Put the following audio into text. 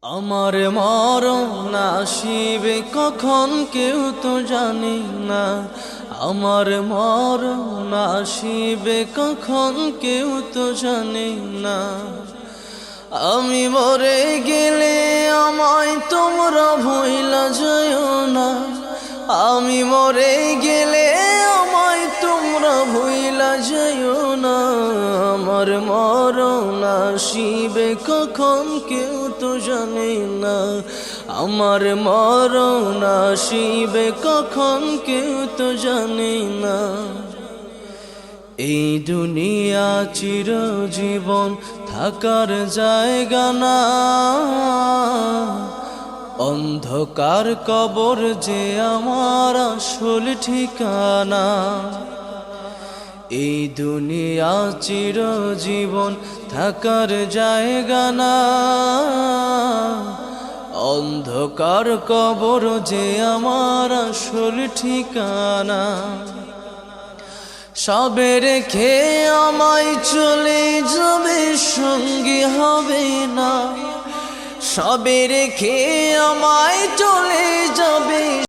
আমার মরণ আসিবে কখন কেউ তো জানে না। আমার মরণ আসিবে কখন কেউ তো জানে না। আমি মরে গেলে আমায় তোমরা ভুইলা যাইও না। আমি মরে গেলে আমায় তোমরা ভুইলা যাইও না। আমার মরণ আসিবে কখন কেউ তো জানে না। আমার মরণ আসিবে কখন কেউ তো জানে না। এই দুনিয়া চিরজীবন থাকার জায়গা না। অন্ধকার কবর যে আমার আসল ঠিকানা। এই দুনিয়া চিরজীবন থাকার জায়গা না। অন্ধকার কবর যে আমার আসল ঠিকানা। সবে রেখে আমায় চলে যাবে, সঙ্গী হবে না। সবে রেখে আমায় চলে যাবে।